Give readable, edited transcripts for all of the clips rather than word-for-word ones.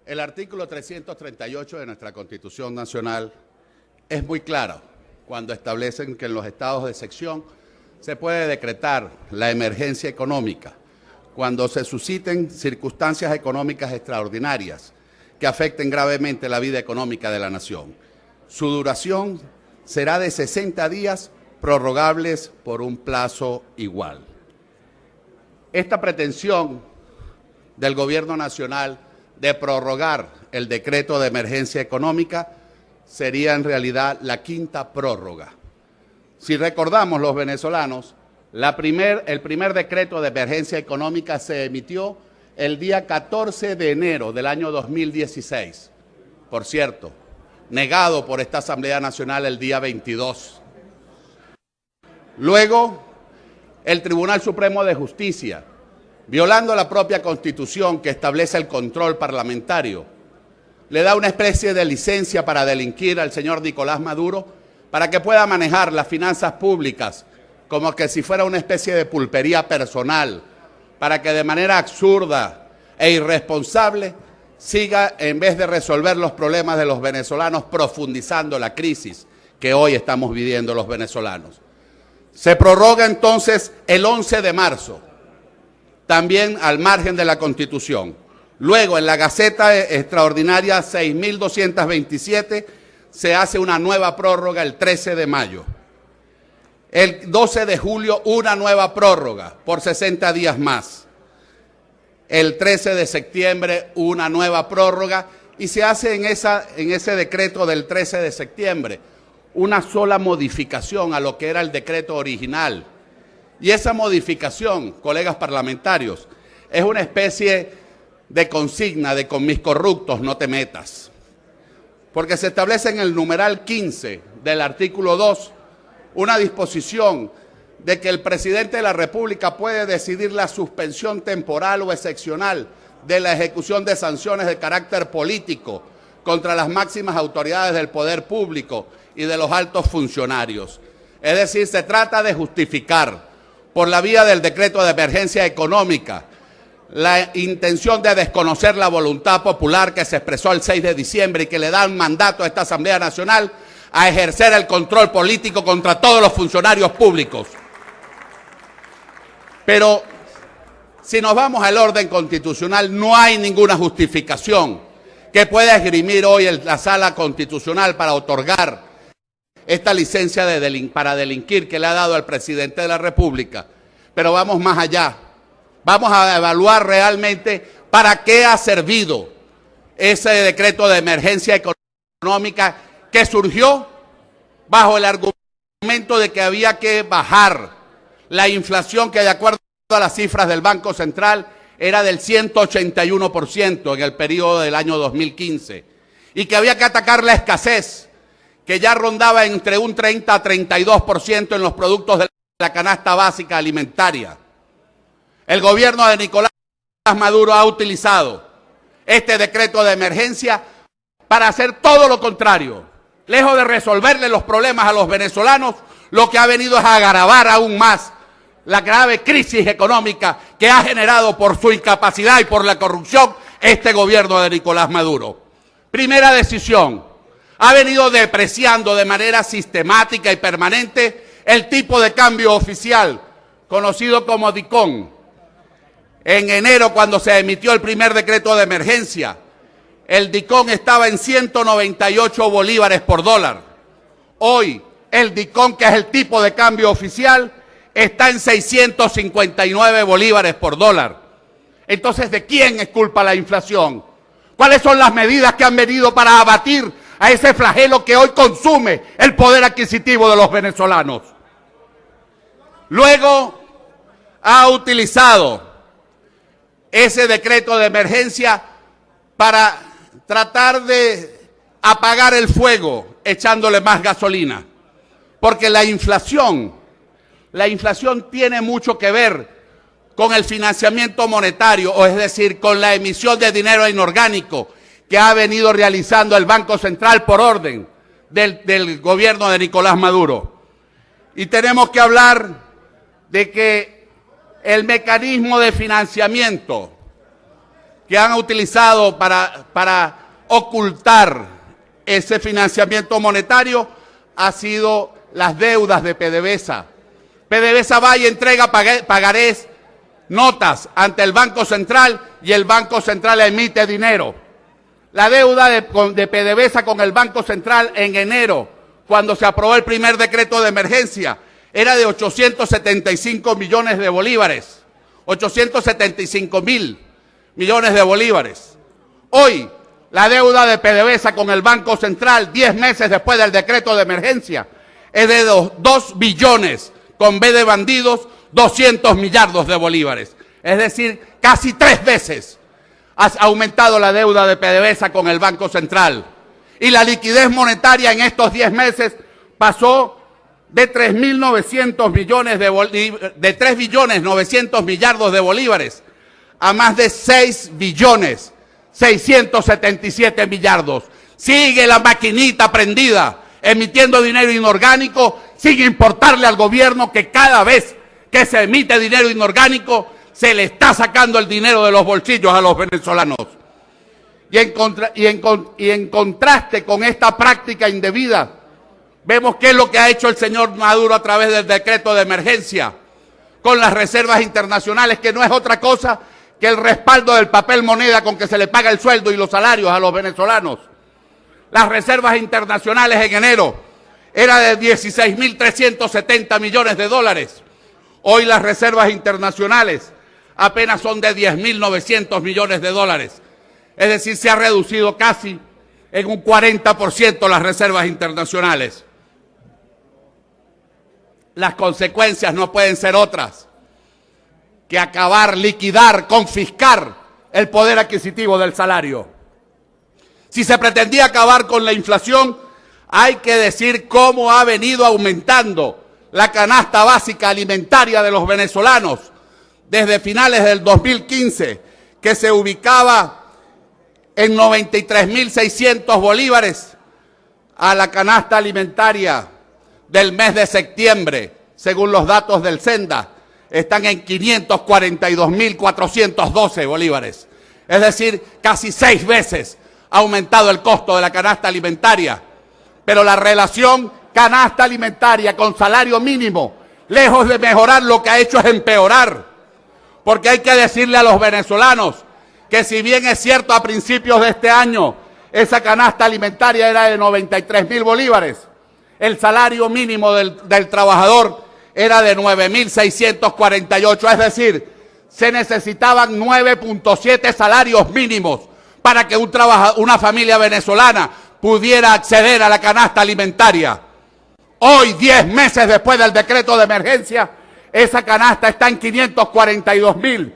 El artículo 338 de nuestra Constitución Nacional es muy claro cuando establecen que en los estados de excepción se puede decretar la emergencia económica cuando se susciten circunstancias económicas extraordinarias que afecten gravemente la vida económica de la nación. Su duración será de 60 días prorrogables por un plazo igual. Esta pretensión del Gobierno Nacional de prorrogar el decreto de emergencia económica sería en realidad la quinta prórroga. Si recordamos los venezolanos, el primer decreto de emergencia económica se emitió el día 14 de enero del año 2016. Por cierto, negado por esta Asamblea Nacional el día 22. Luego, el Tribunal Supremo de Justicia, violando la propia Constitución que establece el control parlamentario, le da una especie de licencia para delinquir al señor Nicolás Maduro para que pueda manejar las finanzas públicas como que si fuera una especie de pulpería personal, para que de manera absurda e irresponsable siga, en vez de resolver los problemas de los venezolanos, profundizando la crisis que hoy estamos viviendo los venezolanos. Se prorroga entonces el 11 de marzo, también al margen de la Constitución. Luego, en la Gaceta Extraordinaria 6.227, se hace una nueva prórroga el 13 de mayo. El 12 de julio, una nueva prórroga por 60 días más. El 13 de septiembre, una nueva prórroga. Y se hace en ese decreto del 13 de septiembre una sola modificación a lo que era el decreto original. Y esa modificación, colegas parlamentarios, es una especie de consigna de con mis corruptos no te metas. Porque se establece en el numeral 15 del artículo 2 una disposición de que el presidente de la República puede decidir la suspensión temporal o excepcional de la ejecución de sanciones de carácter político contra las máximas autoridades del poder público y de los altos funcionarios. Es decir, se trata de justificar por la vía del decreto de emergencia económica la intención de desconocer la voluntad popular que se expresó el 6 de diciembre y que le da un mandato a esta Asamblea Nacional a ejercer el control político contra todos los funcionarios públicos. Pero si nos vamos al orden constitucional, no hay ninguna justificación que pueda esgrimir hoy la Sala Constitucional para otorgar esta licencia para delinquir que le ha dado al presidente de la República. Pero vamos más allá. Vamos a evaluar realmente para qué ha servido ese decreto de emergencia económica que surgió bajo el argumento de que había que bajar la inflación que, de acuerdo a las cifras del Banco Central, era del 181% en el periodo del año 2015, y que había que atacar la escasez, que ya rondaba entre un 30 a 32% en los productos de la canasta básica alimentaria. El gobierno de Nicolás Maduro ha utilizado este decreto de emergencia para hacer todo lo contrario. Lejos de resolverle los problemas a los venezolanos, lo que ha venido es a agravar aún más la grave crisis económica que ha generado por su incapacidad y por la corrupción este gobierno de Nicolás Maduro. Primera decisión, ha venido depreciando de manera sistemática y permanente el tipo de cambio oficial, conocido como DICOM. En enero, cuando se emitió el primer decreto de emergencia, el DICOM estaba en 198 bolívares por dólar. Hoy, el DICOM, que es el tipo de cambio oficial, está en 659 bolívares por dólar. Entonces, ¿de quién es culpa la inflación? ¿Cuáles son las medidas que han venido para abatir a ese flagelo que hoy consume el poder adquisitivo de los venezolanos? Luego, ha utilizado ese decreto de emergencia para tratar de apagar el fuego echándole más gasolina. Porque la inflación tiene mucho que ver con el financiamiento monetario, o es decir, con la emisión de dinero inorgánico que ha venido realizando el Banco Central por orden del gobierno de Nicolás Maduro. Y tenemos que hablar de que el mecanismo de financiamiento que han utilizado para ocultar ese financiamiento monetario ha sido las deudas de PDVSA. PDVSA va y entrega pagarés, notas ante el Banco Central y el Banco Central emite dinero. La deuda de PDVSA con el Banco Central en enero, cuando se aprobó el primer decreto de emergencia, era de 875 millones de bolívares, 875 mil millones de bolívares. Hoy, la deuda de PDVSA con el Banco Central, 10 meses después del decreto de emergencia, es de 2 billones, con B de bandidos, 200 millardos de bolívares. Es decir, casi 3 veces ha aumentado la deuda de PDVSA con el Banco Central. Y la liquidez monetaria en estos 10 meses pasó de 3.900 millones de 3 billones 900 millardos de bolívares a más de 6 billones 677 millardos. Sigue la maquinita prendida, emitiendo dinero inorgánico sin importarle al gobierno que cada vez que se emite dinero inorgánico se le está sacando el dinero de los bolsillos a los venezolanos. Y en contraste con esta práctica indebida, vemos qué es lo que ha hecho el señor Maduro a través del decreto de emergencia con las reservas internacionales, que no es otra cosa que el respaldo del papel moneda con que se le paga el sueldo y los salarios a los venezolanos. Las reservas internacionales en enero era de 16.370 millones de dólares. Hoy las reservas internacionales apenas son de 10.900 millones de dólares. Es decir, se ha reducido casi en un 40% las reservas internacionales. Las consecuencias no pueden ser otras que acabar, liquidar, confiscar el poder adquisitivo del salario. Si se pretendía acabar con la inflación, hay que decir cómo ha venido aumentando la canasta básica alimentaria de los venezolanos desde finales del 2015, que se ubicaba en 93.600 bolívares, a la canasta alimentaria del mes de septiembre, según los datos del Senda, están en 542.412 bolívares. Es decir, casi 6 veces ha aumentado el costo de la canasta alimentaria. Pero la relación canasta alimentaria con salario mínimo, lejos de mejorar, lo que ha hecho es empeorar. Porque hay que decirle a los venezolanos que, si bien es cierto, a principios de este año esa canasta alimentaria era de 93.000 bolívares, el salario mínimo del trabajador era de 9.648, es decir, se necesitaban 9.7 salarios mínimos para que una familia venezolana pudiera acceder a la canasta alimentaria. Hoy, 10 meses después del decreto de emergencia, esa canasta está en 542.000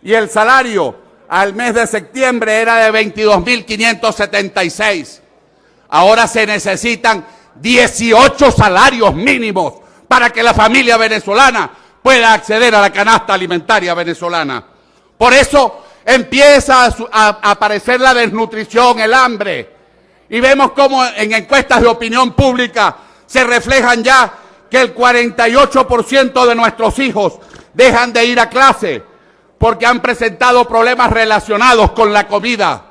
y el salario al mes de septiembre era de 22.576. Ahora se necesitan 18 salarios mínimos para que la familia venezolana pueda acceder a la canasta alimentaria venezolana. Por eso empieza a aparecer la desnutrición, el hambre. Y vemos cómo en encuestas de opinión pública se reflejan ya que el 48% de nuestros hijos dejan de ir a clase porque han presentado problemas relacionados con la comida.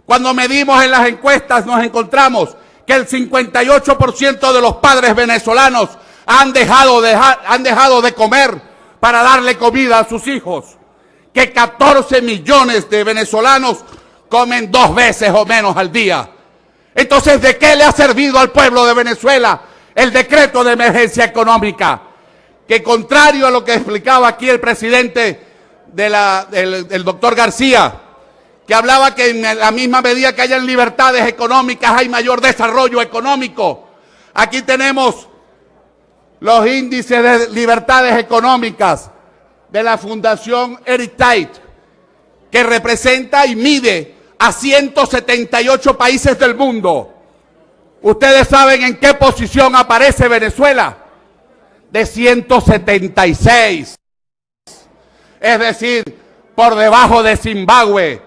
Cuando medimos en las encuestas nos encontramos que el 58% de los padres venezolanos han dejado de comer para darle comida a sus hijos, que 14 millones de venezolanos comen 2 veces o menos al día. Entonces, ¿de qué le ha servido al pueblo de Venezuela el decreto de emergencia económica? Que, contrario a lo que explicaba aquí el presidente el doctor García, que hablaba que en la misma medida que hayan libertades económicas hay mayor desarrollo económico. Aquí tenemos los índices de libertades económicas de la Fundación Heritage, que representa y mide a 178 países del mundo. ¿Ustedes saben en qué posición aparece Venezuela? De 176. Es decir, por debajo de Zimbabue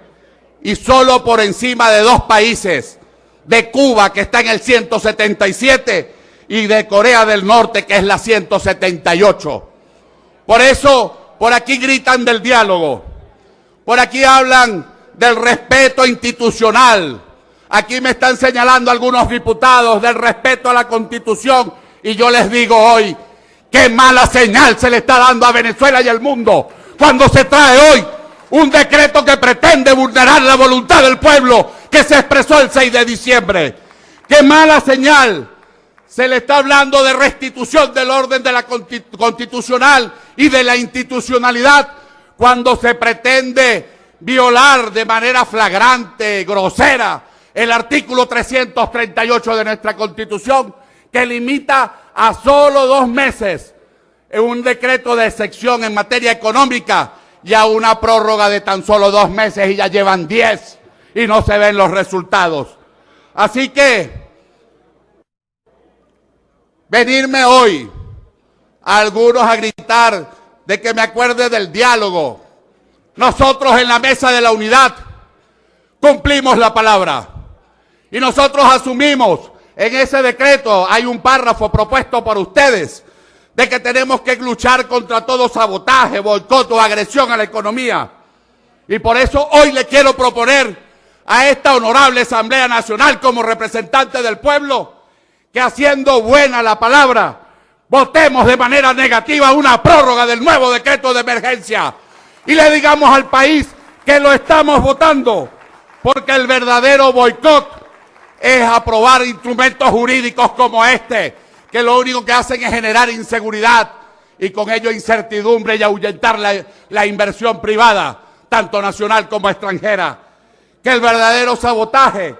y solo por encima de 2 países, de Cuba, que está en el 177, y de Corea del Norte, que es la 178. Por eso, por aquí gritan del diálogo, por aquí hablan del respeto institucional. Aquí me están señalando algunos diputados del respeto a la Constitución y yo les digo hoy, qué mala señal se le está dando a Venezuela y al mundo cuando se trae hoy un decreto que pretende vulnerar la voluntad del pueblo que se expresó el 6 de diciembre. ¡Qué mala señal! Se le está hablando de restitución del orden de la constitucional y de la institucionalidad cuando se pretende violar de manera flagrante, grosera, el artículo 338 de nuestra Constitución, que limita a solo 2 meses un decreto de excepción en materia económica y a una prórroga de tan solo 2 meses y ya llevan 10 y no se ven los resultados. Así que venirme hoy a algunos a gritar de que me acuerde del diálogo. Nosotros en la mesa de la unidad cumplimos la palabra y nosotros asumimos en ese decreto, hay un párrafo propuesto por ustedes, de que tenemos que luchar contra todo sabotaje, boicot o agresión a la economía. Y por eso hoy le quiero proponer a esta honorable Asamblea Nacional como representante del pueblo, que haciendo buena la palabra, votemos de manera negativa una prórroga del nuevo decreto de emergencia y le digamos al país que lo estamos votando, porque el verdadero boicot es aprobar instrumentos jurídicos como este, que lo único que hacen es generar inseguridad y con ello incertidumbre y ahuyentar la inversión privada, tanto nacional como extranjera. Que el verdadero sabotaje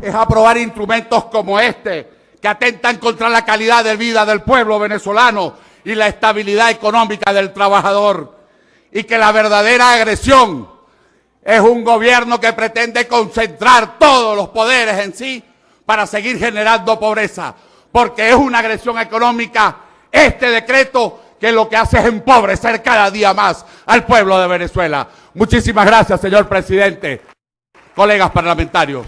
es aprobar instrumentos como este, que atentan contra la calidad de vida del pueblo venezolano y la estabilidad económica del trabajador. Y que la verdadera agresión es un gobierno que pretende concentrar todos los poderes en sí para seguir generando pobreza, porque es una agresión económica este decreto que lo que hace es empobrecer cada día más al pueblo de Venezuela. Muchísimas gracias, señor presidente, colegas parlamentarios.